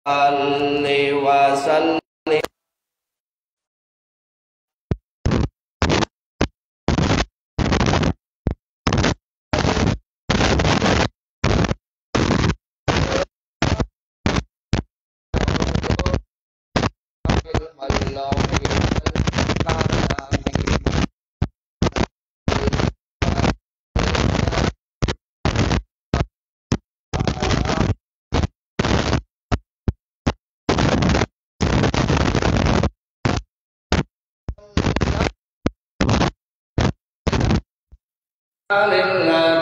وسلم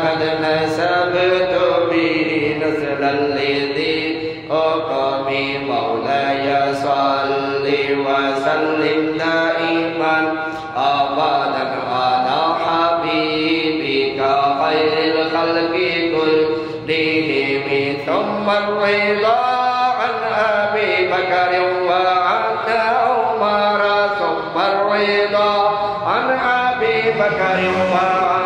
قد نسبت به نسلا لذي أقام مولاي صل وسلم دائما أبدا على حبيبك خير الخلق كلهم ثم الرضا عن أبي بكر وعن عمر ثم الرضا عن أبي بكر وعن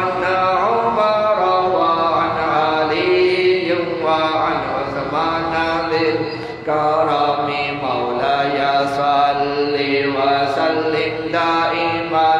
كرم مولاي صل وسلم دائما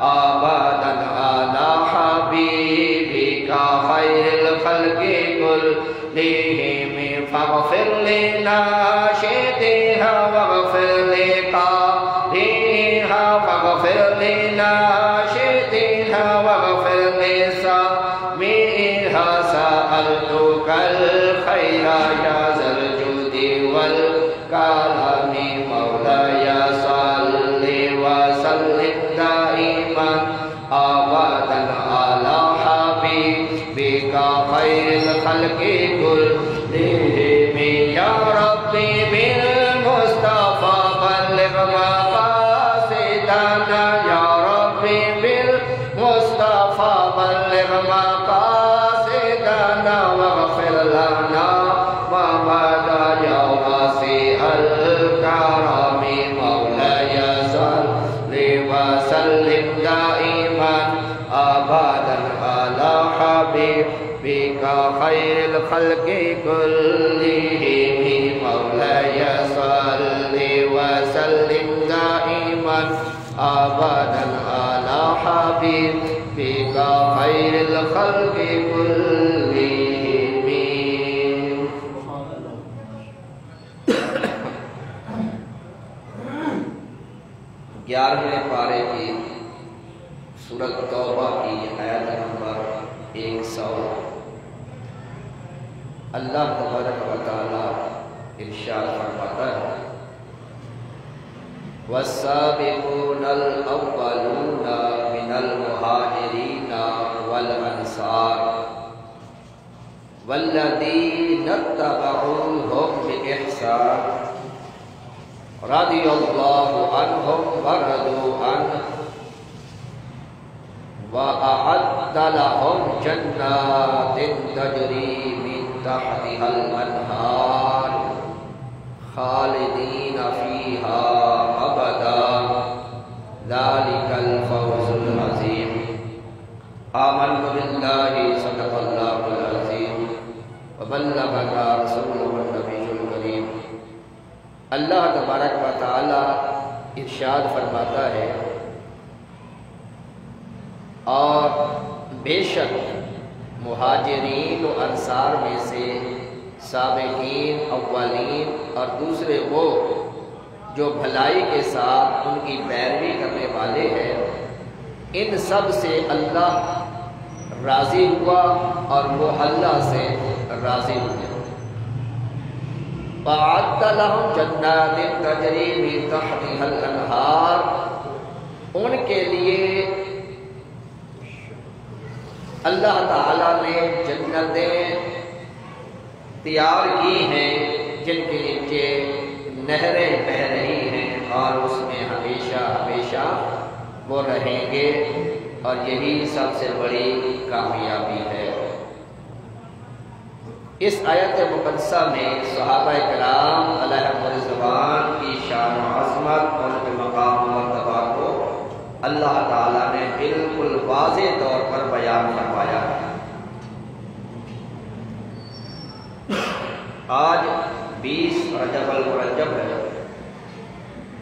أبدا على حبيبك خير الخلق كلهم فاغفر لناشدها واغفر لقارئها فاغفر لناشدها واغفر لسامعها سألتك الخير يا ذا الجود والكرم مولاي صل وسلم دائما أبدا على حبيبك خير الخلق كلهم يا ربي بالمصطفى بلغ مقاصدنا يا ربي بالمصطفى بلغ مقاصدنا واغفر لنا ما مضى يا واسع الكرم مولاي صل وسلم دائما أبدا على حبيبك خير الخلق كلهم مولاي صل وسلم دائما أبدا على حبيبك خير الخلق كلهم. 11ویں پارے کی سورۃ توبہ کی آیت نمبر 100 اللہ تبارک و تعالی ارشاد فرماتا ہے والسابقون الاولون من المہاجرین والانصار والذین اتبعوهم بإحسان رضی اللہ عنہم ورضوا عنہ وأعد لهم جنات تجری من تحتها الأنهار خالدین فیہا ابدا ذلك الفوز العظیم. آمنت باللہ صدق اللہ العظیم وبلغنا رسوله النبی الکریم. اللہ تبارک و تعالی ارشاد فرماتا ہے اور بے شک مہاجرین و انصار میں سے سابقین اولین اور دوسرے وہ جو بھلائی کے ساتھ ان کی پیروی کرنے والے ہیں ان سب سے اللہ راضی ہوا اور وہ اللہ سے راضی ہوئے. وَأَعَدَّ لَهُمْ جَنَّاتٍ تَجْرِي مِن تَحْتِهَا الْأَنْهَارُ ان کے لیے اللہ تعالیٰ نے جنتیں تیار کی ہیں جن کے نیچے نہریں بہہ رہی ہیں اور اس میں ہمیشہ ہمیشہ وہ رہیں گے اور یہی سب سے بڑی کامیابی ہے. اس آیت مقدسہ میں صحابہ کرام علیہم الرضوان کی شان و عظمت اور ان کے مقام و مرتبہ کو اللہ تعالیٰ نے بالکل واضح طور پر بیان فرمایا ہے. آج 20 رجب المرجب ہے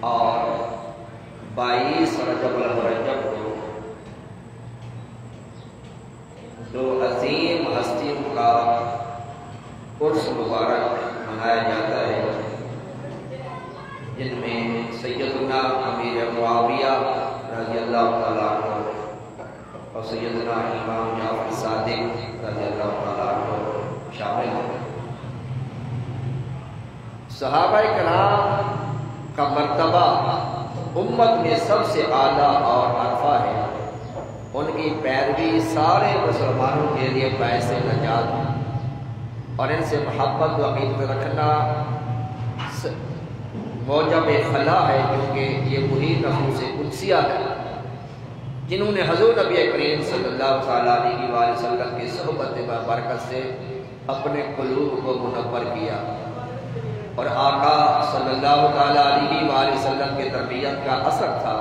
اور 22 رجب المرجب کو دو عظیم ہستیوں کا عرس مبارک منایا جاتا ہے، جن میں سیدنا امیر معاویہ رضی اللہ تعالیٰ عنہ اور سیدنا امام جعفر صادق رضی اللہ تعالیٰ عنہ شامل ہیں۔ صحابہ کرام کا مرتبہ امت میں سب سے اعلیٰ اور عرفہ ہے، ان کی پیروی سارے مسلمانوں کے لیے باعث نجات ہے، اور ان سے محبت و عقیدت رکھنا موجب فلاح ہے، کیونکہ یہ وہی نفوس قدسیہ ہے جنہوں نے حضور نبی کریم صلی اللہ علیہ وآلہ وسلم کی صحبت برکت سے اپنے قلوب کو منور کیا، اور آقا صلی اللہ علیہ وآلہ وسلم کی تربیت کا اثر تھا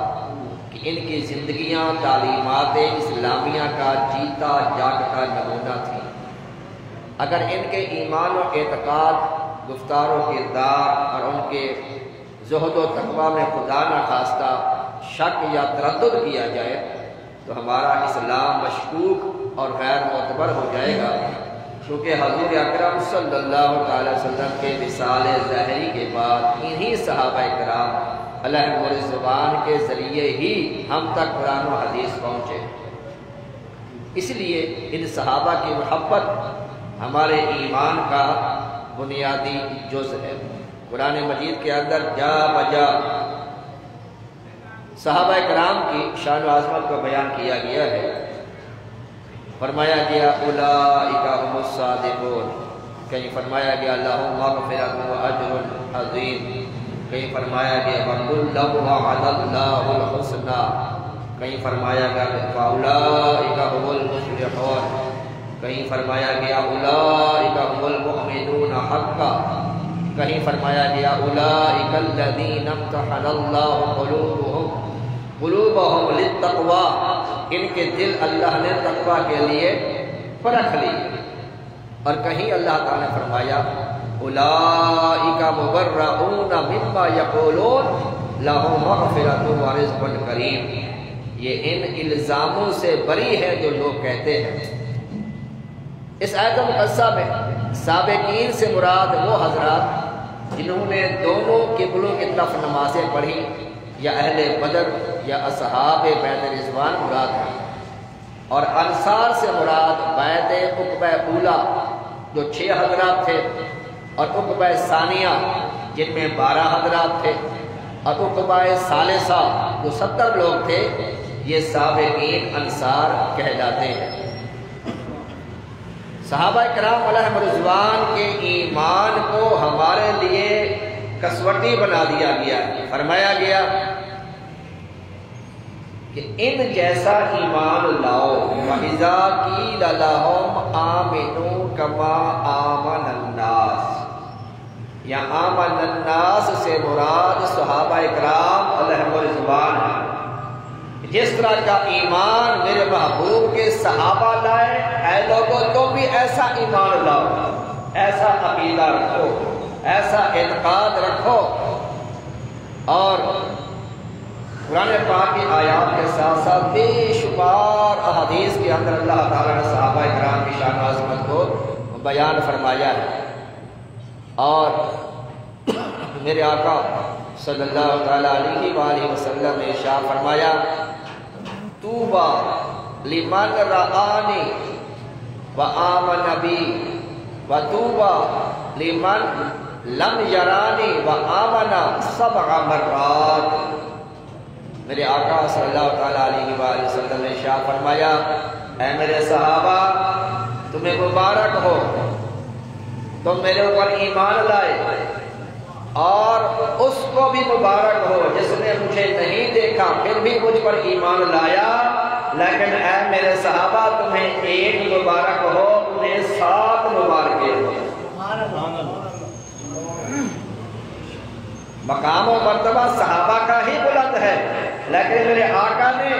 کہ ان کی زندگیاں تعلیمات اسلامیہ کا جیتا جاگتا نمونہ تھی۔ اگر ان کے ایمان و اعتقاد، گفتار و کردار اور ان کے زہد و تقویٰ میں خدا نخواستہ شک یا تردد کیا جائے تو ہمارا اسلام مشکوک اور غیر معتبر ہو جائے گا، کیونکہ حضور اکرم صلی اللہ علیہ وسلم کے وصال ظاہری کے بعد انہی صحابہ کرام علیہم الرضوان کے ذریعے ہی ہم تک قرآن و حدیث پہنچے۔ اس لیے ان صحابہ کی محبت ہمارے ایمان کا بنیادی جز ہے۔ قرآن مجید کے اندر جا بجا صحابہ کرام کی شان و عظمت کو بیان کیا گیا ہے۔ فرمایا گیا اولئک هم الصادقون، کہیں فرمایا گیا لہم مغفرۃ و اجر عظیم، کہیں فرمایا گیا وَكُلًّا وَعَدَ اللَّهُ الْحُسْنَىٰ، کہیں فرمایا گیا فَأُولَئِكَ هُمُ الْمُفْلِحُونَ، کہیں فرمایا گیا اولئک هم المؤمنون حقا، کہیں فرمایا گیا اولئک الذین امتحن اللہ قلوبهم للتقوی، ان کے دل اللہ نے تقوی کے لیے پرکھ لی، اور کہیں اللہ تعالیٰ نے فرمایا اولئک مبرؤون مما یقولون لهم مغفرۃ و رزق کریم، یہ ان الزاموں سے بری ہے جو لوگ کہتے ہیں۔ اس آیت مقدسہ میں سابقین سے مراد وہ حضرات جنہوں نے دونوں قبلوں کی طرف نمازیں پڑھی، یا اہل بدر یا اصحاب بیعت رضوان مراد ہیں، اور انصار سے مراد بیعت عقبہ اولیٰ جو 6 حضرات تھے، اور عقبہ ثانیہ جن میں 12 حضرات تھے، اور عقبہ ثالثہ جو 70 لوگ تھے، یہ سابقین انصار کہلاتے ہیں۔ صحابہ کرام علیہم الرضوان کے ایمان کو ہمارے لیے کسوٹی بنا دیا گیا، فرمایا گیا کہ ان جیسا ایمان لاؤ، وَإِذَا قِيلَ لَهُمْ آمِنُوا كَمَا آمَنَ النَّاسُ، یا آمن الناس سے مراد صحابہ کرام علیہم الرضوان ہیں۔ جس طرح کا ایمان میرے محبوب کے صحابہ لائے، اے لوگوں تم بھی ایسا ایمان لاؤ، ایسا عقیدہ رکھو، ایسا اعتقاد رکھو۔ اور قرآن پاک کی آیات کے ساتھ ساتھ بے شمار احادیث کے اندر اللہ تعالیٰ نے صحابہ کرام کی شان و عظمت کو بیان فرمایا ہے، اور میرے آقا صلی اللہ تعالیٰ علیہ وآلہ وسلم نے ارشاد فرمایا طوبیٰ لمن رآنی وآمن بی وطوبیٰ لمن لم یرانی وآمن 7 مرات۔ میرے آقا صلی اللہ تعالیٰ علیہ وآلہ وسلم نے ارشاد فرمایا اے میرے صحابہ تمہیں مبارک ہو، تم میرے اوپر ایمان لائے، اور اس کو بھی مبارک ہو جس نے مجھے نہیں دیکھا پھر بھی مجھ پر ایمان لایا، لیکن اے میرے صحابہ تمہیں ایک مبارک ہو، انہیں 7 مبارکیں ہو۔ مقام و مرتبہ صحابہ کا ہی بلند ہے، لیکن میرے آقا نے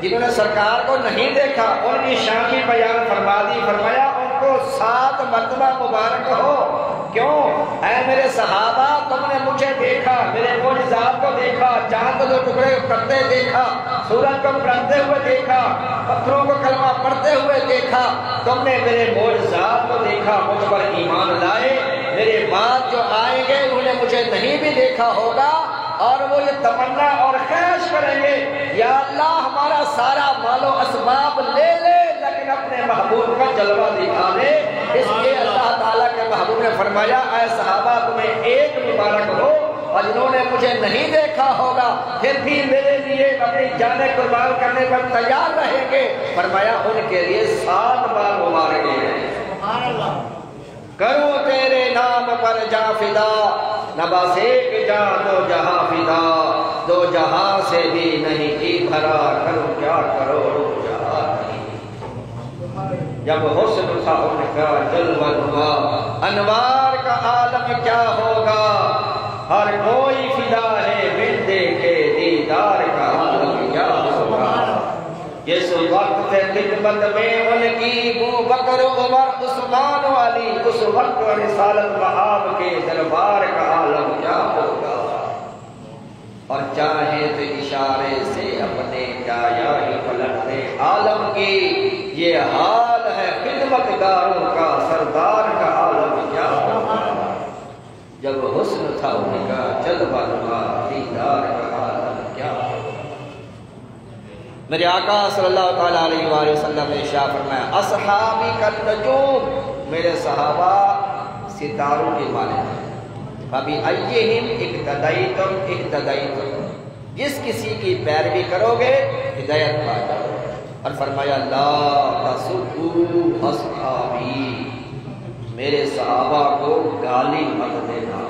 جنہوں نے سرکار کو نہیں دیکھا ان کی شان کی بیان فرما دی، فرمایا ان کو 7 مرتبہ مبارک ہو، کیوں؟ اے میرے صحابہ، تم نے مجھے دیکھا، میرے معجزات کو دیکھا، چاند کو ٹکڑے کرتے دیکھا، سورج کو پلٹتے ہوئے دیکھا، پتھروں کو کلمہ پڑھتے ہوئے دیکھا، تم نے میرے معجزات کو دیکھا، مجھ پر ایمان لائے۔ میرے بعد جو آئیں گے انہوں نے مجھے نہیں بھی دیکھا ہوگا، اور وہ یہ تمنا اور خواہش کریں گے، یا اللہ ہمارا سارا مال و اسباب لے لے لیکن اپنے محبوب کا جلوہ دکھا دے۔ اس لیے اللہ تعالیٰ کے محبوب نے فرمایا، اے صحابہ تمہیں ایک مبارک ہو، اور جنہوں نے مجھے نہیں دیکھا ہوگا پھر بھی میرے لیے اپنی جانیں قربان کرنے پر تیار رہیں گے، فرمایا ان کے لیے 7 بار مبارک ہے۔ کروں تیرے نام پر جاں فدا، نہ بس ایک جاں دو جہاں فدا، دو جہاں سے بھی نہیں جی بھرا، کروں کیا کروڑوں جہاں نہیں۔ جب حسن تھا ان کا جلوہ نما، انوار کا عالم کیا ہوگا، ہر کوئی فدا ہے بن دیکھے دیدار کا عالم کیا ہوگا۔ جس وقت خدمت میں ان کی ابو بکر عمر عثمان و علی، اس وقت رسالت وہاب کے دربار کا عالم کیا ہوگا۔ اور چاہے تو اشارے سے اپنے کایا ہی پلٹ دے عالم کی، یہ حال ہے خدمت گاروں کا، سردار کا عالم کیا ہوگا۔ جب حسن تھا ان کا جلوہ نما، دیدار کا عالم کیا ہوگا۔ میرے آقا صلی اللہ تعالیٰ علیہ وآلہ وسلم نے ارشاد فرمایا، اصحابی کالنجوم، میرے صحابہ ستاروں کے مانند ہیں۔ فَبِأَيِّهِمْ اقْتَدَيْتُمْ اهْتَدَيْتُمْ، جس کسی کی پیروی کرو گے ہدایت پا جاؤ گے۔ اور فرمایا، لا تسبوا اصحابی، میرے صحابہ کو گالی مت دینا۔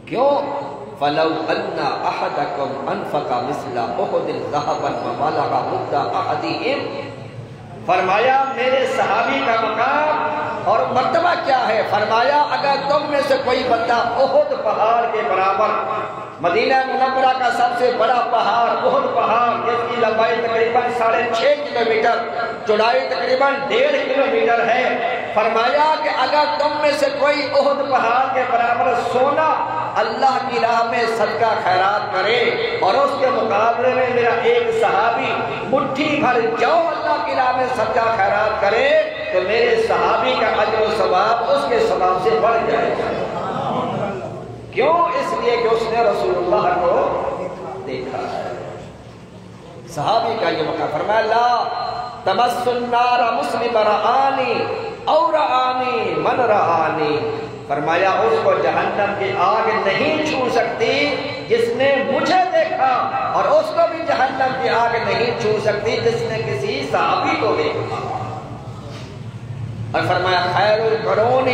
کیوں؟ فَلَوْ أَنَّ أَحَدَكُمْ أَنفَقَ مِثْلَ أُحُدٍ ذَهَبًا وَبَلَغَ مُدَّ أَحَدِهِمْ، فرمایا میرے صحابی کا مقام اور مرتبہ کیا ہے؟ فرمایا اگر تم میں سے کوئی بندہ احد پہاڑ کے برابر، مدینہ منورہ کا سب سے بڑا پہاڑ احد پہاڑ، جس کی لمبائی تقریباً 6.5 کلومیٹر، چوڑائی تقریباً 1.5 کلومیٹر ہے، فرمایا کہ اگر تم میں سے کوئی احد پہاڑ کے برابر سونا اللہ کی راہ میں صدقہ خیرات کرے، اور اس کے مقابلے میں میرا ایک صحابی مٹھی بھر جو اللہ کی راہ میں صدقہ خیرات کرے، تو میرے صحابی کا اجر و ثواب اس کے ثواب سے بڑھ جائے گا۔ کیوں؟ اس لیے کہ اس نے رسول اللہ کو دیکھا ہے۔ صحابی کا یہ موقع، فرمایا لا تمس النار مسلم رآنی او رآنی من رآنی، فرمایا اس کو جہنم کی آگ نہیں چھو سکتی جس نے مجھے دیکھا، اور اس کو بھی جہنم کی آگ نہیں چھو سکتی جس نے کسی صحابی کو دیکھا۔ اور فرمایا خیر القرون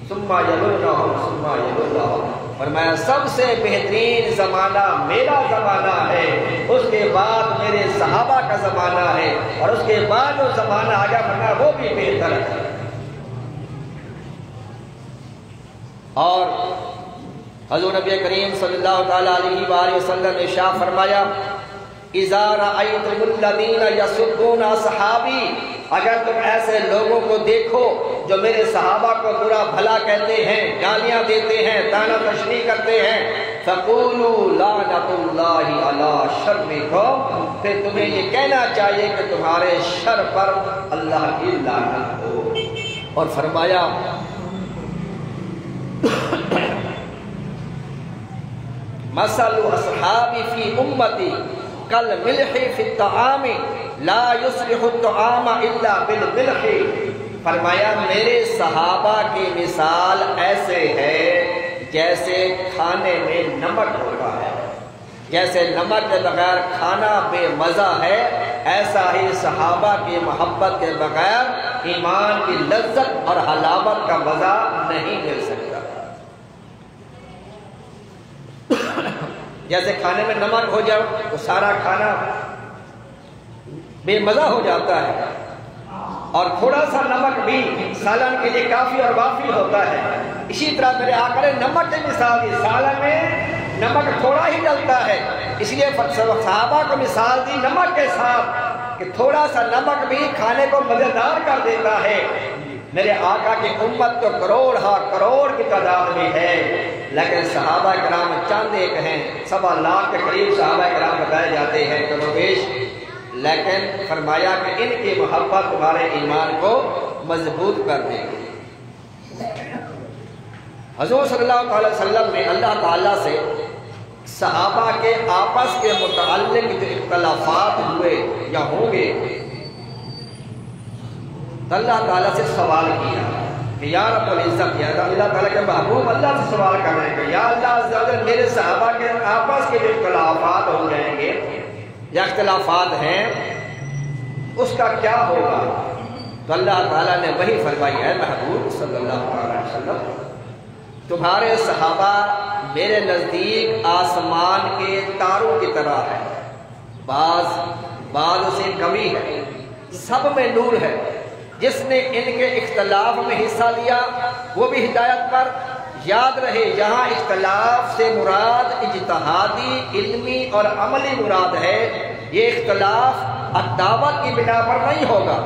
ثم یلونہم ثم یلونہم، فرمایا سب سے بہترین زمانہ میرا زمانہ ہے، اس کے بعد میرے صحابہ کا زمانہ ہے، اور اس کے بعد جو زمانہ آگا فرمایا وہ بھی بہتر ہے۔ اور حضور نبی کریم صلی اللہ تعالیٰ علیہ وآلہ وسلم نے ارشاد فرمایا، اذا رأیتم الذین یسبون اصحابی، اگر تم ایسے لوگوں کو دیکھو جو میرے صحابہ کو برا بھلا کہتے ہیں، گالیاں دیتے ہیں، طعنہ تشنیع کرتے ہیں، فقولوا لعنت اللہ علی شرکم، پھر تمہیں یہ کہنا چاہیے کہ تمہارے شر پر اللہ کی لعنت ہو۔ اور فرمایا مثل اصحابی فی امتی کالملح فی الطعام لا یصلح الطعام الا بالملح، فرمایا میرے صحابہ کی مثال ایسے ہے جیسے کھانے میں نمک ہوتا ہے، جیسے نمک کے بغیر کھانا بے مزہ ہے، ایسا ہی صحابہ کی محبت کے بغیر ایمان کی لذت اور حلاوت کا مزہ نہیں مل سکتا۔ جیسے کھانے میں نمک ہو جائے تو سارا کھانا بے مزہ ہو جاتا ہے، اور تھوڑا سا نمک بھی سالن کے لیے کافی اور وافی ہوتا ہے، اسی طرح میرے آقا نے نمک کی مثال دی، سالن میں نمک تھوڑا ہی ڈلتا ہے، اس لیے صحابہ کو مثال دی نمک کے ساتھ کہ تھوڑا سا نمک بھی کھانے کو مزیدار کر دیتا ہے۔ میرے آقا کی امت تو کروڑ ہا کروڑ کی تعداد میں ہے، لیکن صحابہ کرام چند ایک ہیں، 7 لاکھ کے قریب صحابہ کرام بتائے جاتے ہیں کم و بیش، لیکن فرمایا کہ ان کی محبت تمہارے ایمان کو مضبوط کر دے گی۔ حضور صلی اللہ علیہ وسلم نے اللہ تعالیٰ سے صحابہ کے آپس کے متعلق جو اختلافات ہوئے یا ہوں گے، تو اللہ تعالیٰ سے سوال کیا کہ یا رب العزت، یا اللہ تعالیٰ کے محبوب اللہ سے سوال کر رہے ہیں کہ یا اللہ عز و جل، میرے صحابہ کے آپس کے جو اختلافات ہو جائیں گے یا اختلافات ہیں اس کا کیا ہوگا؟ تو اللہ تعالیٰ نے وہی فرمائی ہے محبوب صلی اللہ علیہ وسلم، تمہارے صحابہ میرے نزدیک آسمان کے تاروں کی طرح ہے، بعض سے کمی ہے، سب میں نور ہے۔ جس نے ان کے اختلاف میں حصہ لیا وہ بھی ہدایت پر۔ یاد رہے یہاں اختلاف سے مراد اجتہادی، علمی اور عملی مراد ہے، یہ اختلاف عداوت کی بنا پر نہیں ہوگا۔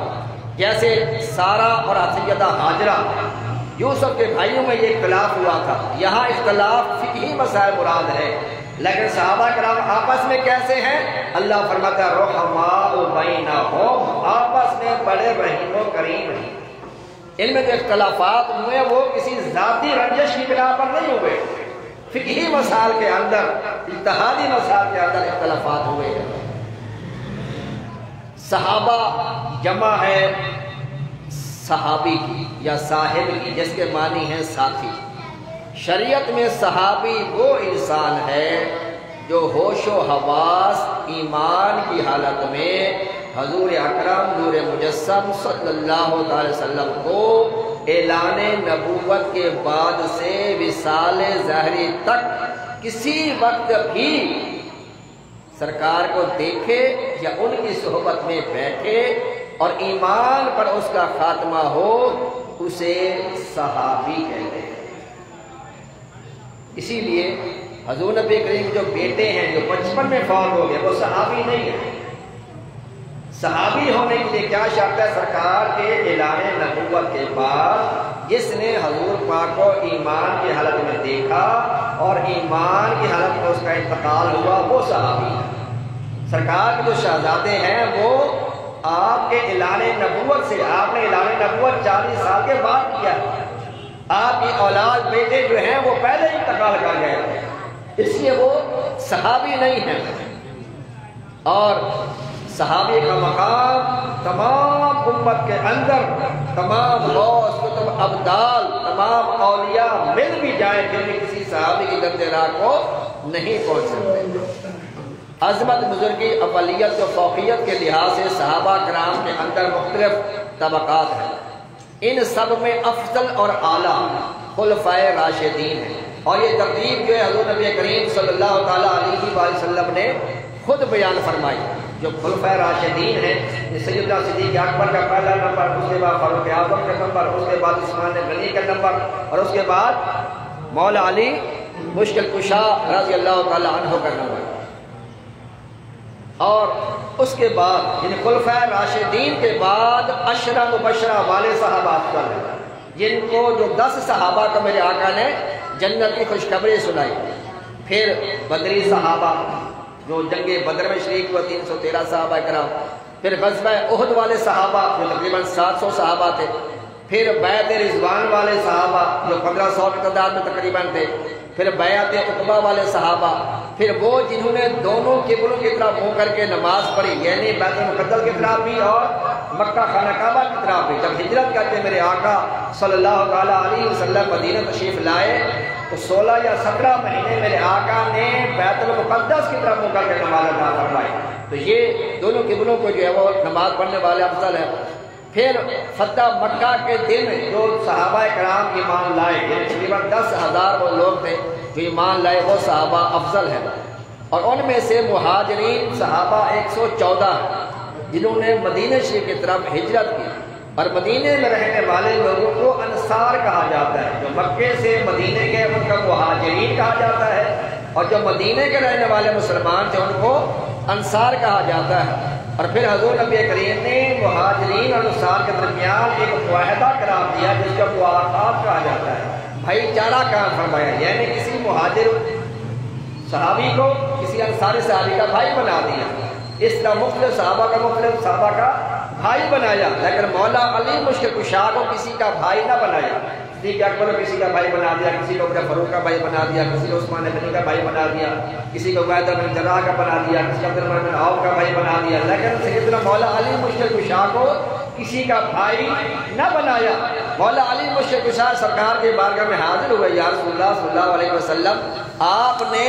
جیسے سارہ اور سیدہ ہاجرہ، یوسف کے بھائیوں میں یہ اختلاف ہوا تھا، یہاں اختلاف فقہی مسائل مراد ہے، لیکن صحابہ کرام آپس میں کیسے ہیں؟ اللہ فرماتا ہے رحماء بینہم، آپس میں بڑے رحیم و کریم ہیں۔ ان میں جو اختلافات ہوئے وہ کسی ذاتی رنجش کی بنا پر نہیں ہوئے، فقہی مسائل کے اندر، اجتہادی مسائل کے اندر اختلافات ہوئے ہیں۔ صحابہ جمع ہے صحابی کی یا صاحب کی، جس کے معنی ہیں ساتھی۔ شریعت میں صحابی وہ انسان ہے جو ہوش و حواس ایمان کی حالت میں حضور اکرم نور مجسم صلی اللہ علیہ وسلم کو اعلان نبوت کے بعد سے وصال ظاہری تک کسی وقت بھی سرکار کو دیکھے یا ان کی صحبت میں بیٹھے اور ایمان پر اس کا خاتمہ ہو، اسے صحابی کہتے ہیں۔ اسی لیے حضور نبی کریم جو بیٹے ہیں جو بچپن میں فوت ہو گئے وہ صحابی نہیں ہے۔ صحابی ہونے کے لیے کیا شرط ہے؟ سرکار کے اعلان نبوت کے بعد جس نے حضور پاک کو ایمان کی حالت میں دیکھا اور ایمان کی حالت میں اس کا انتقال ہوا، وہ صحابی ہے۔ سرکار کے جو شہزادے ہیں وہ آپ کے اعلان نبوت سے، آپ نے اعلان نبوت 40 سال کے بعد کیا، آپ کی اولاد بیٹے جو ہیں وہ پہلے ہی انتقال کر گئے، اس لیے وہ صحابی نہیں ہیں۔ اور صحابی کا مقام تمام امت کے اندر، تمام غوث کتب ابدال، تمام اولیاء مل بھی جائیں پھر بھی کسی صحابی کی گرد راہ کو نہیں پہنچ سکتے۔ عظمت، بزرگی، اولیت و فوقیت کے لحاظ سے صحابہ کرام کے اندر مختلف طبقات ہیں، ان سب میں افضل اور اعلیٰ خلفائے راشدین ہیں، اور یہ ترتیب جو ہے حضور نبی کریم صلی اللہ تعالیٰ علیہ وآلہ وسلم نے خود بیان فرمائی۔ جو خلفائے راشدین ہیں، سیدنا صدیق اکبر کا پہلا نمبر، اس کے بعد فاروق اعظم کا نمبر، اس کے بعد عثمان غنی کا نمبر، اور اس کے بعد مولا علی مشکل کشا رضی اللہ تعالیٰ عنہ کا نمبر، اور اس کے بعد یعنی خلفائے راشدین کے بعد عشرہ مبشرہ والے صحابہ افضل ہیں، جن کو جو 10 صحابہ کو میرے آقا نے جنت کی خوشخبری سنائی۔ پھر بدری صحابہ جو جنگ بدر میں شریک ہوئے 313 صحابہ کرام، پھر غزوہ احد والے صحابہ جو تقریباً 700 صحابہ تھے، پھر بیعت رضوان والے صحابہ جو 1500 کی تعداد میں تقریباً تھے، پھر بیعت عقبہ والے صحابہ، پھر وہ جنہوں نے دونوں قبلوں کی طرف منہ کر کے نماز پڑھی، یعنی بیت المقدس کی طرف بھی اور مکہ خانہ کعبہ کی طرف بھی۔ جب ہجرت کر کے میرے آقا صلی اللہ تعالیٰ علیہ وسلم مدینہ تشریف لائے تو 16 یا 17 مہینے میرے آقا نے بیت المقدس کی طرف منہ کر کے نماز ادا فرمائی۔ تو یہ دونوں قبلوں کو جو ہے وہ نماز پڑھنے والے افضل ہیں۔ پھر فتح مکہ کے دن جو صحابہ کرام ایمان لائے، یعنی تقریباً 10,000 وہ لوگ تھے جو ایمان لائے، وہ صحابہ افضل ہیں، اور ان میں سے مہاجرین صحابہ 114 ہیں جنہوں نے مدینہ شریف کی طرف ہجرت کی، اور مدینے میں رہنے والے لوگوں کو انصار کہا جاتا ہے۔ جو مکے سے مدینے کے ان کا مہاجرین کہا جاتا ہے، اور جو مدینے کے رہنے والے مسلمان تھے ان کو انصار کہا جاتا ہے۔ اور پھر حضور نبی کریم نے مہاجرین اور انصار کے درمیان ایک معاہدہ قرار دیا جس کا مواقعات کہا جاتا ہے، بھائی چارہ کام فرمایا، یعنی کسی مہاجر صحابی کو کسی انصاری صحابی کا بھائی بنا دیا، اس طرح مختلف صحابہ کا بھائی بنایا، لیکن مولا علی مشکل کشا کو کسی کا بھائی نہ بنایا، صدیق اکبر کو کسی کا بھائی بنا دیا، کسی کو فاروق کا بھائی بنا دیا، کسی کو عثمان غنی کا بھائی بنا دیا، کسی کو عبیدہ بن جراح کا بنا دیا، کسی کو عبدالرحمن بن عوف کا بھائی بنا دیا، لیکن سیدنا مولا علی مشکل کشا کو کسی کا بھائی نہ بنایا۔ مولا علی مشکل کشا سرکار کے بارگاہ میں حاضر ہوئے، یا رسول اللہ صلی اللہ علیہ وسلم آپ نے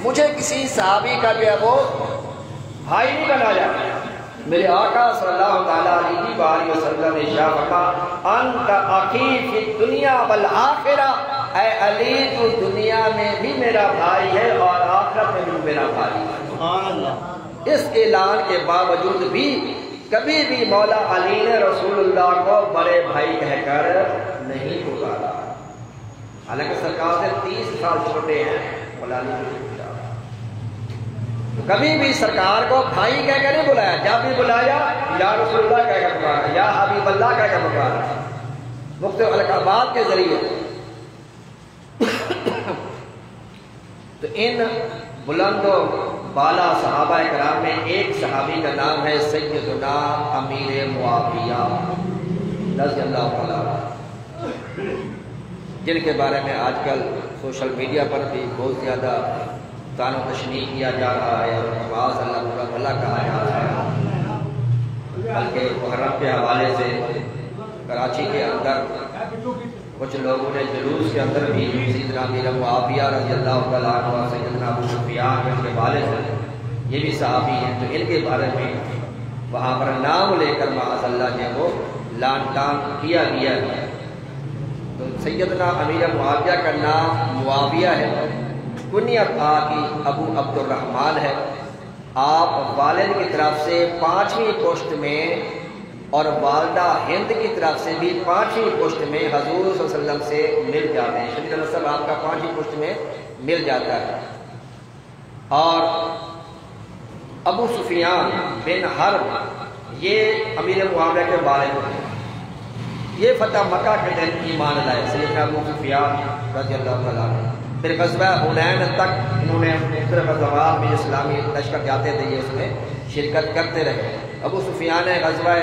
مجھے کسی صحابی کا جو ہے وہ بھائی نہیں بنایا۔ میرے آقا صلی اللہ علیہ وسلم نے ارشاد فرمایا انت اخی فی الدنیا والآخرہ، اے علی تو دنیا میں بھی میرا بھائی ہے اور آخرت میں بھی میرا بھائی ہے۔ سبحان اللہ۔ اس اعلان کے باوجود بھی کبھی بھی مولا علی نے رسول اللہ کو بڑے بھائی کہہ کر نہیں پکارا، حالانکہ سرکار سے 30 سال چھوٹے ہیں مولا علی، کبھی بھی سرکار کو بھائی کہہ کر نہیں بلایا، جب بھی بلایا یا رسول اللہ کہہ کر پکارا، یا حبیب اللہ کہہ کر پکارا، مختلف القابات کے ذریعے۔ تو ان بلند و بالا صحابہ کرام میں ایک صحابی کا نام ہے سیدنا امیر معاویہ رضی اللہ عنہ، جن کے بارے میں آج کل سوشل میڈیا پر بھی بہت زیادہ تان و تشنیع کیا جا رہا ہے اور نماز اللہ برا بھلا کہا جا رہا ہے، بلکہ محرم کے حوالے سے کراچی کے اندر کچھ لوگوں نے جلوس کے اندر بھی سیدنا امیر معاویہ رضی اللہ عنہ اور سیدنا ابو سفیان کے والد ہیں، یہ بھی صحابی ہیں، تو ان کے بارے میں وہاں پر نام لے کر معاذ اللہ نے وہ لان تان کیا گیا ہے۔ تو سیدنا امیر معاویہ کا نام معاویہ ہے، کنیت آپ کی ابو عبد الرحمن ہے، آپ والد کی طرف سے 5ویں پشت میں اور والدہ ہند کی طرف سے بھی 5ویں پشت میں حضور صلی اللہ علیہ وسلم سے مل جاتے ہیں، شریف نسب آپ کا 5ویں پشت میں مل جاتا ہے۔ اور ابو سفیان بن حرب یہ امیر معاویہ کے والد ہیں، یہ فتح مکہ کے دن ایمان لائے سیدنا ابو سفیان رضی اللہ عنہ۔ پھر غزوہ حنین تک انہوں نے مختلف غزوات میں اسلامی لشکر جاتے تھے، یہ اس میں شرکت کرتے رہے۔ ابو سفیان نے غزوہ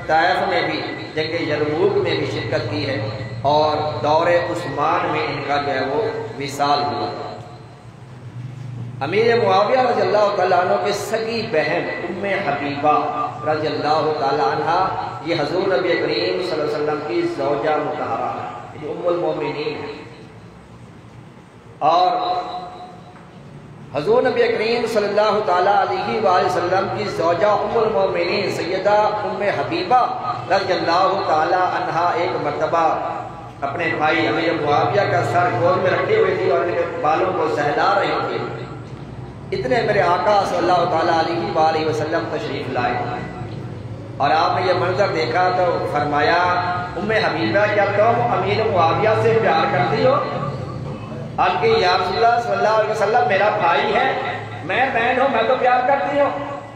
طائف میں بھی، جنگ یرموک میں بھی شرکت کی ہے، اور دور عثمان میں ان کا جو ہے وہ وصال ہوا۔ امیر معاویہ رضی اللہ تعالیٰ عنہ کے سگی بہن ام حبیبہ رضی اللہ تعالیٰ عنہ یہ حضور نبی کریم صلی اللہ علیہ وسلم کی زوجہ مطہرہ ہے، یہ ام المومنین ہے، اور حضور نبی کریم صلی اللہ تعالیٰ علیہ وآلہ وسلم کی زوجہ ام المومنین سیدہ ام حبیبہ رضی اللہ تعالیٰ عنہ ایک مرتبہ اپنے بھائی امیر معاویہ کا سر گود میں رکھے ہوئے تھی اور ان کے بالوں کو سہلا رہی تھی، اتنے میرے آقا صلی اللہ تعالیٰ علیہ وآلہ وسلم تشریف لائے، اور آپ نے یہ منظر دیکھا تو فرمایا ام حبیبہ کیا تم امیر معاویہ سے پیار کرتی ہو؟ آپ کی یا رسول اللہ صلی اللہ علیہ وسلم میرا بھائی ہے، میں بہن ہوں، میں تو پیار کرتی ہوں۔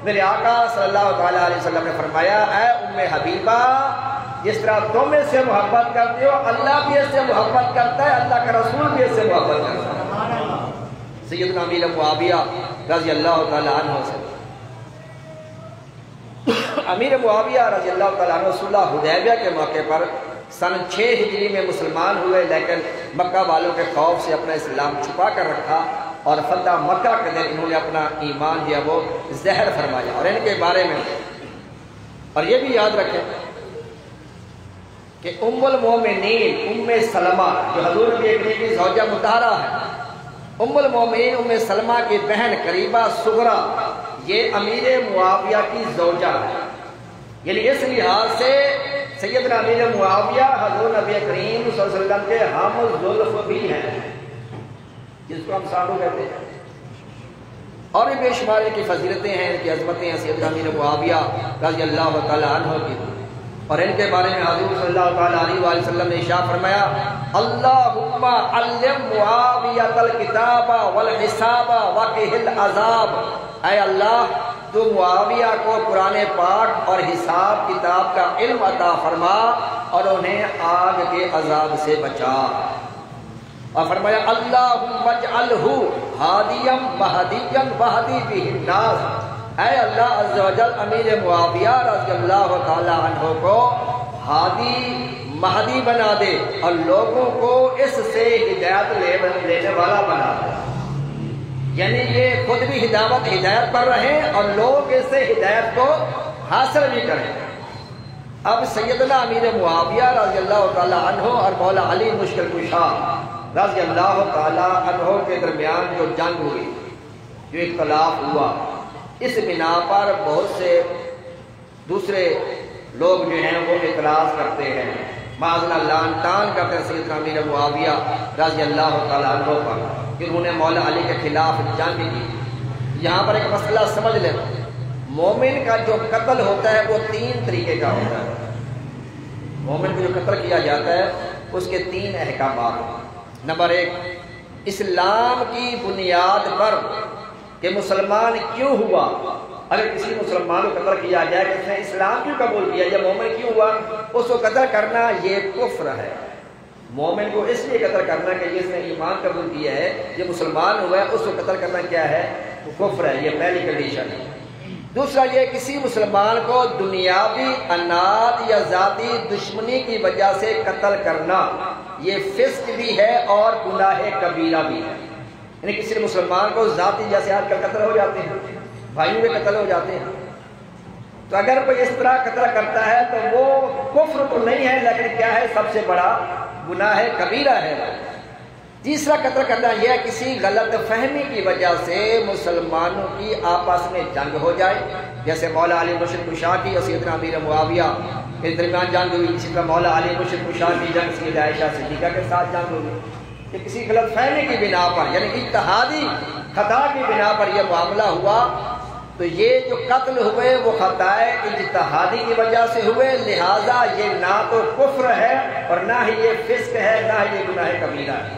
میرے آقا صلی اللہ تعالیٰ علیہ وسلم نے فرمایا اے ام حبیبہ جس طرح تم اس سے محبت کرتے ہو اللہ بھی اس سے محبت کرتا ہے، اللہ کا رسول بھی اس سے محبت کرتا ہے۔ سیدنا امیر معاویہ رضی اللہ تعالیٰ عنہ سے امیر معاویہ رضی اللہ تعالیٰ عنہ صلح حدیبیہ کے موقع پر سن 6 ہجری میں مسلمان ہوئے، لیکن مکہ والوں کے خوف سے اپنا اسلام چھپا کر رکھا، اور فتح مکہ کے دن انہوں نے اپنا ایمان جو ہے وہ زہر فرمایا۔ اور ان کے بارے میں اور یہ بھی یاد رکھیں کہ ام المومنین ام سلمہ جو حضور نبی کریم کی زوجہ مطہرہ ہے، ام المومنین ام سلمہ کی بہن قریبہ صغرا یہ امیر معاویہ کی زوجہ ہے، یعنی اس لحاظ سے سیدنا امیر معاویہ حضور نبی کریم صلی اللہ علیہ وسلم کے ہم زلف بھی ہیں، جس کو ہم سانو کہتے ہیں، اور بھی بے شمار ان کی فضیلتیں ہیں، ان کی عظمتیں ہیں سیدنا امیر معاویہ رضی اللہ تعالیٰ عنہ کی۔ اور ان کے بارے میں حضور صلی اللہ تعالیٰ علیہ وآلہ وسلم نے ارشاد فرمایا اللہم علم معاویہ الکتاب والحساب وقہ العذاب، اے اللہ تو معاویہ کو قرآن پاک اور حساب کتاب کا علم عطا فرما اور انہیں آگ کے عذاب سے بچا۔ اور فرمایا اللہم اجعلہ ہادیا مہدیا وہدی بہ الناس، اے اللہ عز و جل امیر معاویہ رضی اللہ تعالی عنہ کو ہادی مہدی بنا دے اور لوگوں کو اس سے ہدایت لینے والا بنا دے، یعنی یہ خود بھی ہدایت پر رہیں اور لوگ اس سے ہدایت کو حاصل بھی کریں۔ اب سیدنا امیر معاویہ رضی اللہ تعالی عنہ اور مولا علی مشکل کشا رضی اللہ تعالی عنہ کے درمیان جو جنگ ہوئی، جو اختلاف ہوا، اس بنا پر بہت سے دوسرے لوگ جو ہیں وہ اعتراض کرتے ہیں، معاذ اللہ تان کرتے ہیں سیدنا امیر معاویہ رضی اللہ تعالی عنہ پر کہ انہوں نے مولا علی کے خلاف جنگ کی۔ یہاں پر ایک مسئلہ سمجھ لیں، مومن کا جو قتل ہوتا ہے وہ 3 طریقے کا ہوتا ہے۔ مومن کو جو قتل کیا جاتا ہے اس کے 3 احکامات ہیں۔ نمبر 1، اسلام کی بنیاد پر کہ مسلمان کیوں ہوا، اگر کسی مسلمان کو قتل کیا جائے کہ اس نے اسلام کیوں قبول کیا یا مومن کیوں ہوا، اس کو قتل کرنا یہ کفر ہے۔ مومن کو اس لیے قتل کرنا کہ جس نے ایمان قبول کیا ہے، یہ مسلمان ہوا ہے، اس کو قتل کرنا کیا ہے؟ وہ کفر ہے، یہ پہلی کنڈیشن ہے۔ دوسرا یہ کسی مسلمان کو دنیاوی انات یا ذاتی دشمنی کی وجہ سے قتل کرنا یہ فسق بھی ہے اور گناہ کبیرہ بھی ہے۔ یعنی کسی مسلمان کو ذاتی، جیسے آج کل قتل ہو جاتے ہیں، بھائیوں کے قتل ہو جاتے ہیں، تو اگر کوئی اس طرح قتل کرتا ہے تو وہ کفر تو نہیں ہے لیکن کیا ہے؟ سب سے بڑا گناہ کبیرہ ہے۔ تیسرا قتل کرنا یہ کسی غلط فہمی کی وجہ سے مسلمانوں کی آپس میں جنگ ہو جائے، جیسے مولا علی مشرق کشا کی اور سیدنا امیر معاویہ کے درمیان جنگ ہوئی، اسی طرح مولا علی مشرق کشا کی جنگ سیدہ عائشہ صدیقہ کے ساتھ جنگ ہوئی، کہ کسی غلط فہمی کی بنا پر یعنی اجتہادی خطا کی بنا پر یہ معاملہ ہوا، تو یہ جو قتل ہوئے وہ خطائے اجتہادی کی وجہ سے ہوئے، لہٰذا یہ نہ تو کفر ہے اور نہ ہی یہ فسق ہے، نہ ہی یہ گناہ کبیرہ ہے۔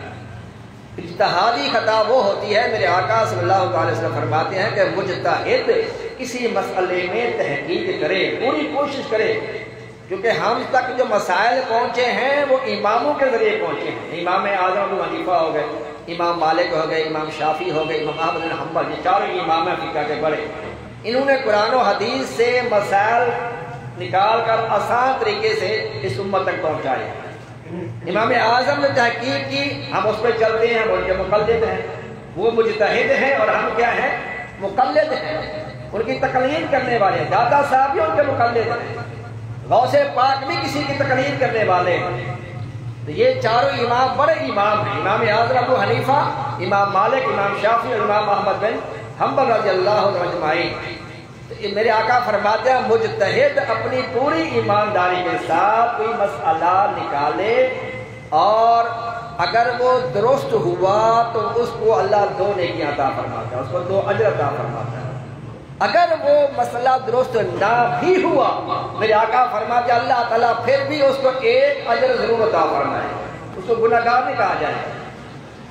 اجتہادی خطا وہ ہوتی ہے، میرے آقا صلی اللہ علیہ وسلم فرماتے ہیں کہ مجتہد کسی مسئلے میں تحقیق کرے، پوری کوشش کرے، کیونکہ ہم تک جو مسائل پہنچے ہیں وہ اماموں کے ذریعے پہنچے ہیں۔ امام اعظم ابو حنیفہ ہو گئے، امام مالک ہو گئے، امام شافعی ہو گئے، امام احمد بن حنبل، یہ چاروں امام فقہ کے بڑے، انہوں نے قرآن و حدیث سے مسائل نکال کر آسان طریقے سے اس امت تک پہنچائے۔ امام اعظم نے تحقیق کی، ہم اس پہ چلتے ہیں، ہم ان کے مقلد ہیں، وہ مجتہد ہیں اور ہم کیا ہیں؟ مقلد ہیں، ان کی تقلید کرنے والے ہیں۔ دادا صاحب بھی ان کے مقلد ہیں، غوث پاک بھی کسی کی تقلید کرنے والے ہیں۔ تو یہ چاروں امام بڑے امام ہیں، امام اعظم ابو حنیفہ، امام مالک، امام شافعی اور امام احمد بن حنبل رضی اللہ عنہ اجمعین۔ میرے آقا فرماتے ہیں مجتہد اپنی پوری ایمانداری کے ساتھ کوئی مسئلہ نکالے اور اگر وہ درست ہوا تو اس کو اللہ 2 نیکیاں عطا فرماتا ہے، اس کو 2 اجر عطا فرماتا ہے۔ اگر وہ مسئلہ درست نہ بھی ہوا، میرے آقا فرماتے ہیں اللہ تعالیٰ پھر بھی اس کو 1 اجر ضرور عطا فرمائے، اس کو گناہ گار نہیں کہا جائے۔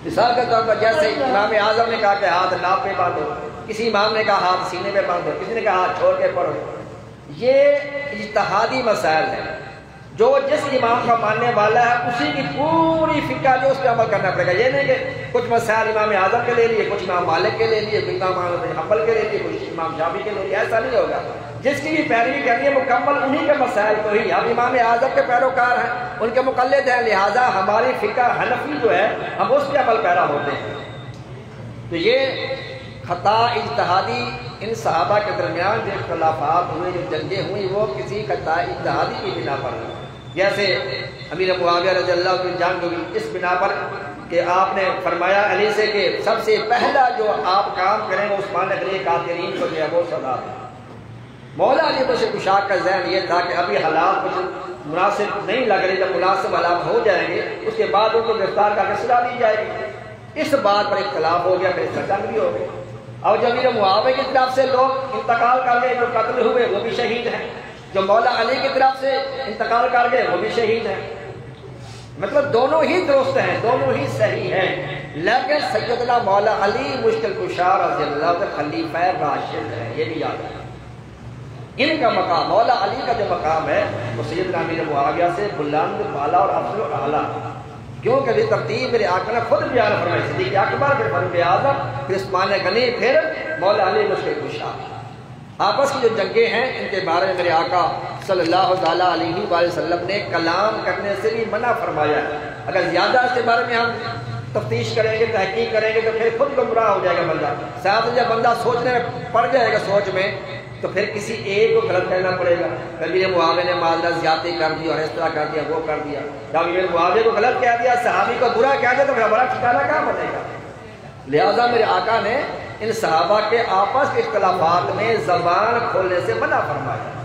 مثال کے طور پر جیسے امام اعظم نے کہا کہ ہاتھ ناپ پہ باندھو، کسی امام نے کہا ہاتھ سینے پہ باندھو، کسی نے کہا ہاتھ چھوڑ کے پڑھو، یہ اجتہادی مسائل ہیں۔ جو جس امام کا ماننے والا ہے اسی کی پوری فقہ جو اس پہ عمل کرنا پڑے گا۔ یہ نہیں کہ کچھ مسائل امام اعظم کے لے لیے، کچھ امام مالک کے لے لیے، کچھ امام احمد بن حنبل کے لے لیے، کچھ امام شافعی کے لے لیے، ایسا نہیں ہوگا۔ جس کی بھی پیروی کرنی ہے مکمل انہی کے مسائل کو ہی، ہم امام اعظم کے پیروکار ہیں، ان کے مقلد ہیں، لہٰذا ہماری فقہ حنفی جو ہے ہم اس پہ عمل پیرا ہوتے ہیں۔ تو یہ خطا اجتہادی ان صحابہ کے درمیان جو اختلافات ہوئے، جو جنگیں ہوئی، وہ کسی خطا اجتہادی کی بنا پر ہوئی۔ جیسے امیر معاویہ رضی اللہ عنہ کی جنگ ہوئی اس بنا پر کہ آپ نے فرمایا علی سے کہ سب سے پہلا جو آپ کام کریں وہ عثمان غنی قاتلین کو جو ہے وہ سزا دیں۔ مولا علی مشرق کشا کا ذہن یہ تھا کہ ابھی حالات کچھ مناسب نہیں لگ رہے، جب مناسب حالات ہو جائیں گے اس کے بعد ان کو گرفتار کر کے سزا دی جائے گی۔ اس بات پر اختلاف ہو گیا، پھر اس کا جنگ بھی ہو گئی۔ اور جو امیر معاویہ کی طرف سے لوگ انتقال کر گئے، جو قتل ہوئے وہ بھی شہید ہیں، جو مولا علی کی طرف سے انتقال کر گئے وہ بھی شہید ہیں۔ مطلب دونوں ہی درست ہیں، دونوں ہی صحیح ہیں۔ لیکن سیدنا مولا علی مشکل کشا رضی اللہ عنہ خلیفہ راشد ہے، یہ بھی یاد ہے۔ ان کا مقام، مولا علی کا جو مقام ہے وہ سیدنا امیر معاویہ سے بلند، بالا اور افضل و اعلیٰ، کیونکہ یہ ترتیب میرے آقا نے خود بیان فرمائی، صدیق اکبر، پھر فاروق اعظم، پھر عثمان غنی، پھر مولا علی مشکل کشا۔ آپس کی جو جنگیں ہیں ان کے بارے میں میرے آقا صلی اللہ تعالیٰ علیہ وآلہ وسلم نے کلام کرنے سے بھی منع فرمایا ہے۔ اگر زیادہ اس کے بارے میں ہم تفتیش کریں گے، تحقیق کریں گے تو پھر خود گمراہ ہو جائے گا بندہ، ساتھ جب بندہ سوچنے میں پڑ جائے گا سوچ میں تو پھر کسی ایک کو غلط کہنا پڑے گا، کبھی معاویہ نے معذرت زیادتی کر دی اور اس طرح کر دیا، وہ کر دیا، جب یہ معاویہ کو غلط کہہ دیا، صحابی کو برا کہہ دیا تو پھر ہمارا ٹھکانا کہاں بنے گا؟ لہذا میرے آقا نے ان صحابہ کے آپس کے اختلافات میں زبان کھولنے سے منع فرمایا۔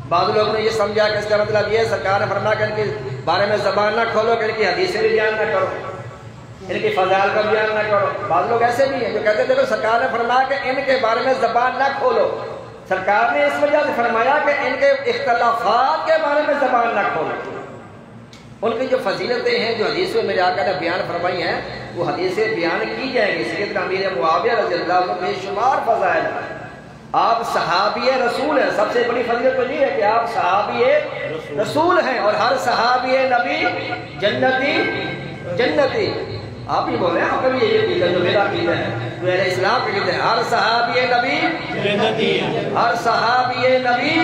بعض لوگوں نے یہ سمجھا کہ اس کا مطلب یہ سرکار نے فرمایا کہ ان کے بارے میں زبان نہ کھولو، کہ ان کی حدیثیں بھی بیان نہ کرو، ان کی فضائل کا بیان نہ کرو۔ بعض لوگ ایسے بھی ہیں جو کہتے تھے سرکار نے فرمایا کہ ان کے بارے میں زبان نہ کھولو، سرکار نے اس وجہ سے فرمایا کہ ان کے اختلافات کے بارے میں زبان نہ کھولو۔ ان کی جو فضیلتیں ہیں جو حدیثوں میں میرے آقا نے بیان فرمائی ہیں وہ حدیثیں بیان کی جائیں گی۔ سیدنا امیر معاویہ رضی اللہ عنہ بے شمار فضائل ہیں، آپ صحابی رسول ہیں، سب سے بڑی فضیلت تو یہ ہے کہ آپ صحابی رسول ہیں، اور ہر صحابی نبی جنتی آپ ہی بول رہے ہیں، آپ کا بھی یہ عقیدہ جو میرا عقیدہ ہے، جو اہل اسلام کے عقیدہ ہے، ہر صحابی نبی جنتی، ہر صحابی نبی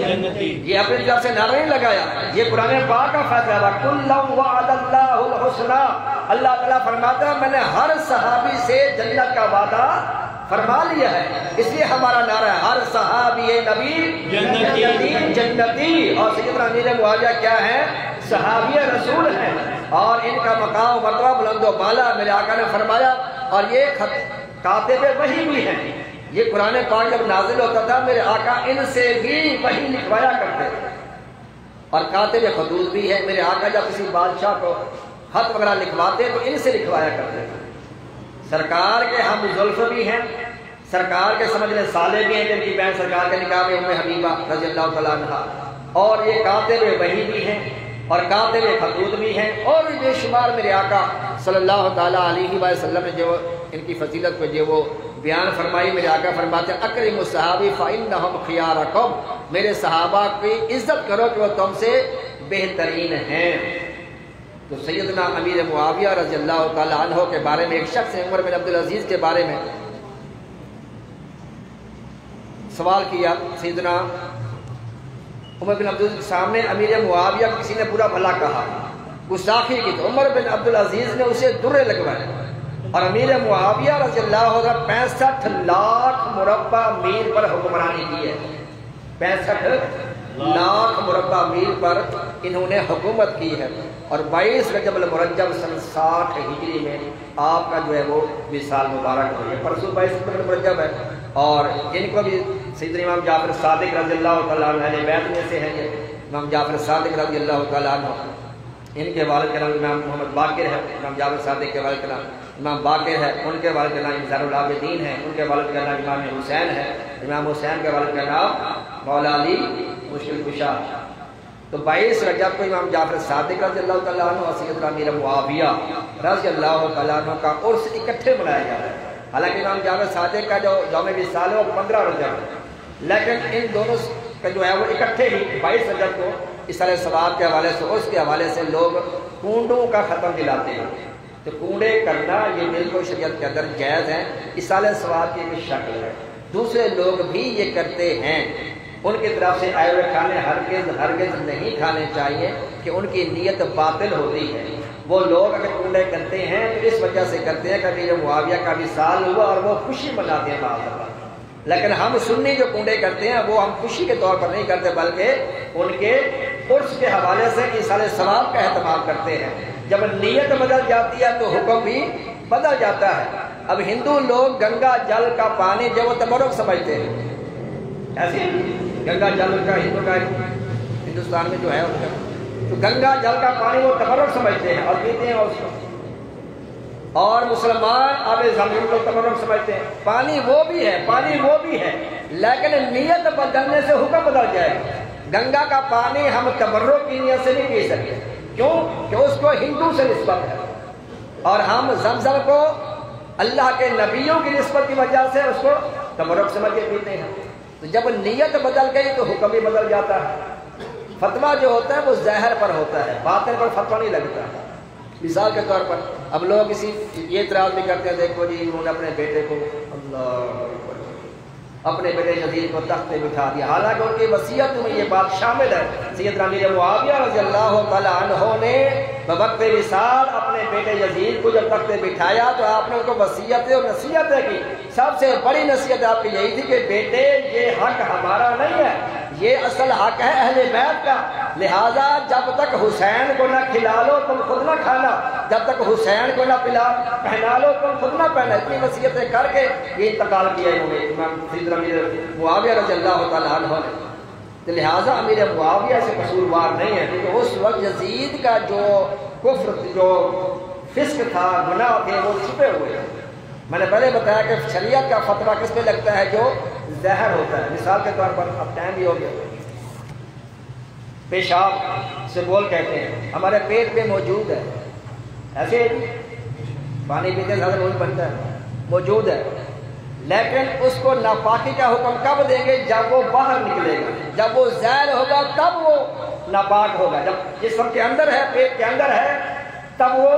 جنتی۔ یہ اپنی طرف سے نعرہ نہیں لگایا، یہ قرآن پاک کا فیصلہ ہے، کُلًّا وعد اللہ الحسنى، اللہ تعالیٰ فرماتا ہے میں نے ہر صحابی سے جنت کا وعدہ فرما لیا ہے، اس لیے ہمارا نعرہ ہے ہر صحابی نبی جنتی۔ اور سیدنا امیر معاویہ کیا ہے؟ صحابی رسول ہیں، اور ان کا مقام مرتبہ بلند و بالا میرے آقا نے فرمایا۔ اور یہ کاتب وحی بھی ہیں، یہ قرآن پاک جب نازل ہوتا تھا میرے آقا ان سے بھی وحی لکھوایا کرتے تھے، اور کاتب خطوط بھی ہے، میرے آقا جب کسی بادشاہ کو خط وغیرہ لکھواتے تو ان سے لکھوایا کرتے تھے۔ سرکار کے ہم زلف بھی ہیں، سرکار کے سمجھنے سالے بھی ہیں، جن کی بہن سرکار کے نکاح میں ام حبیبہ رضی اللہ تعالیٰ عنہ، اور یہ کاتب وحی بھی ہیں اور کاتب خطوط بھی ہیں، اور بھی بے شمار میرے آقا صلی اللہ تعالیٰ علیہ وسلم نے جو ان کی فضیلت کو جو وہ بیان فرمائی، میرے آقا فرماتے ہیں اکرم الصحابی فإنہم خیارکم، میرے صحابہ کی عزت کرو کہ وہ تم سے بہترین ہیں۔ تو سیدنا امیر معاویہ رضی اللہ تعالیٰ عنہ کے بارے میں ایک شخص ہے عمر بن عبدالعزیز کے بارے میں سوال کیا، سیدنا عمر بن عبدالعزیز کے سامنے امیر معاویہ کسی نے برا بھلا کہا، گستاخی کی، تو عمر بن عبدالعزیز نے اسے درے لگوائے، اور امیر معاویہ رضی اللہ عنہ 65 لاکھ مربع میل پر حکمرانی کی ہے، 65 لاکھ مربع میل پر انہوں نے حکومت کی ہے، اور 22 رجب المرجب سن 60 ہجری میں آپ کا جو ہے وہ وصال مبارک ہوئی ہے، پرسوں 22 رجب المرجب ہے، اور جن کو بھی سیدنا امام جعفر صادق رضی اللہ تعالیٰ عنہ اہل بیت میں سے ہیں، یہ امام جعفر صادق رضی اللہ تعالیٰ عنہ، ان کے والد کا نام امام محمد باقر ہے، امام جعفر صادق کے والد کا نام امام باقر ہے، ان کے والد کا نام انصار العابدین ہے، ان کے والد کا نام امام حسین ہے، امام حسین کے والد کا نام مولا علی مشکل کشا۔ تو 22 رجب کو امام جعفر صادق رضی اللہ تعالیٰ عنہ اور سیدنا امیر معاویہ رضی اللہ تعالیٰ عنہ کا عرس اکٹھے منایا جا رہا ہے، حالانکہ امام جعفر صادق کا جو یوم وصال ہے وہ 15 رجب ہے، لیکن ان دونوں کا جو ہے وہ اکٹھے ہی 22 رجب کو اصالہ ثواب کے حوالے سے عرس کے حوالے سے لوگ کنڈوں کا ختم دلاتے ہیں، تو کنڈے کرنا یہ بالکل شریعت کے اندر جائز ہے، اصالہ ثواب کی ایک شکل ہے، دوسرے لوگ بھی یہ کرتے ہیں، ان کی طرف سے آئے ہوئے کھانے ہرگز نہیں کھانے چاہیے کہ ان کی نیت باطل ہوتی ہے۔ وہ لوگ اگر کنڈے کرتے ہیں تو اس وجہ سے کرتے ہیں کہ امیر معاویہ کا وصال ہوا اور وہ خوشی مناتے ہیں معاذ اللہ، لیکن ہم سنی جو کنڈے کرتے ہیں وہ ہم خوشی کے طور پر نہیں کرتے بلکہ ان کے عرس کے حوالے سے ایصال ثواب کا اہتمام کرتے ہیں۔ جب نیت بدل جاتی ہے تو حکم بھی بدل جاتا ہے۔ اب ہندو لوگ گنگا جل کا پانی جو وہ تبرک سمجھتے ہیں، ایسے گنگا جل کا ہندوستان میں جو ہے ان کا تو گنگا جل کا پانی وہ تبرک سمجھتے ہیں اور پیتے ہیں، اور مسلمان آب زمزم کو تبرک سمجھتے ہیں، پانی وہ بھی ہے لیکن نیت بدلنے سے حکم بدل جائے گا۔ گنگا کا پانی ہم تبرک کی نیت سے نہیں پی سکتے، کیوں کہ اس کو ہندو سے نسبت ہے، اور ہم زمزم کو اللہ کے نبیوں کی نسبت کی وجہ سے اس کو تبرک سمجھ کے پیتے ہیں. تو جب نیت بدل گئی تو حکم بھی بدل جاتا ہے. فتویٰ جو ہوتا ہے وہ ظاہر پر ہوتا ہے، باطن پر فتویٰ نہیں لگتا. مثال کے طور پر اب لوگ کسی یہ اعتراض بھی کرتے ہیں، دیکھو جی انہوں نے اپنے بیٹے کو اپنے بیٹے یزید کو تخت پہ بٹھا دیا، حالانکہ ان کی وصیت میں یہ بات شامل ہے. سیدنا امیر معاویہ رضی اللہ تعالیٰ عنہ نے بوقت وصال اپنے بیٹے یزید کو جب تخت پہ بٹھایا تو آپ نے ان کو وصیت اور نصیحت کی. سب سے بڑی نصیحت آپ کی یہی تھی کہ بیٹے یہ حق ہمارا نہیں ہے، یہ اصل حق ہے اہل بیت کا، لہٰذا جب تک حسین کو نہ کھلا لو تم خود نہ کھانا، جب تک حسین کو نہ پہنا لو تم خود نہ پہنا. اتنی وصیتیں کر کے یہ انتقال کیا انہوں نے امام سیدنا امیر معاویہ رضی اللہ تعالیٰ عنہ نے. تو لہٰذا امیر معاویہ سے قصوروار نہیں ہے، کیونکہ اس وقت یزید کا جو کفر، جو فسق تھا، گناہ تھے، وہ چھپے ہوئے ہیں. میں نے پہلے بتایا کہ شریعت کا فتویٰ کس پہ لگتا ہے؟ جو ظاہر ہوتا ہے. مثال کے طور پر اب ٹائم بھی ہو گیا، پیشاب سے بول کہتے ہیں ہمارے پیٹ میں موجود ہے، ایسے پانی پیتے زیادہ روز بنتا ہے، موجود ہے، لیکن اس کو ناپاکی کا حکم کب دیں گے؟ جب وہ باہر نکلے گا، جب وہ ظاہر ہوگا تب وہ ناپاک ہوگا. جب جسم کے اندر ہے، پیٹ کے اندر ہے، تب وہ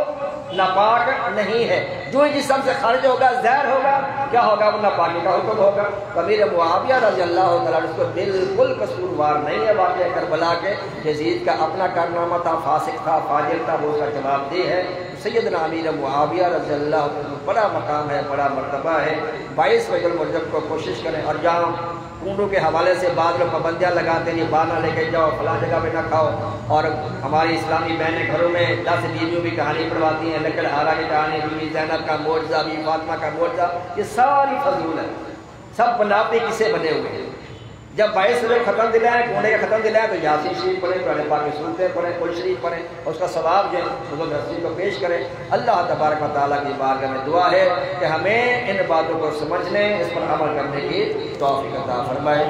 ناپاک نہیں ہے. جو جسم سے خارج ہوگا، ظاہر ہوگا، کیا ہوگا؟ وہ ناپاکی کا حکم ہوگا. امیر معاویہ رضی اللہ تعالیٰ عنہ اس کو بالکل قصوروار نہیں ہے. واقعہ کربلا کے یزید کا اپنا کارنامہ تھا، فاسق تھا، فاجر تھا، وہ اس کا جواب دہ ہے. سیدنا امیر معاویہ رضی اللہ عنہ بڑا مقام ہے، بڑا مرتبہ ہے. 22 رجب المرجب کو کوشش کریں. اور جہاں کنڈوں کے حوالے سے بعض لوگ پابندیاں لگاتے ہیں، یہ بانا لے کے جاؤ، فلاں جگہ پہ نہ کھاؤ. اور ہماری اسلامی بہنیں گھروں میں 10 بیویوں کی کہانی پڑھواتی ہیں، لکڑ ہارا کی کہانی، بیوی زینب کا معجزہ، بیوی فاطمہ کا معجزہ، یہ ساری فضول ہے، سب بناوٹی قصے بنے ہوئے ہیں. جب 22 رجب ختم دلائیں، کنڈے کا ختم دلائیں تو یاسین شریف پڑھیں، قرآن پاک کی سورتیں پڑھیں، قل شریف پڑھیں، اس کا ثواب جو ہے حضور رسول کو پیش کریں. اللہ تبارک و تعالیٰ کی بارگاہ میں دعا ہے کہ ہمیں ان باتوں کو سمجھنے، اس پر عمل کرنے کی توفیق عطا فرمائے.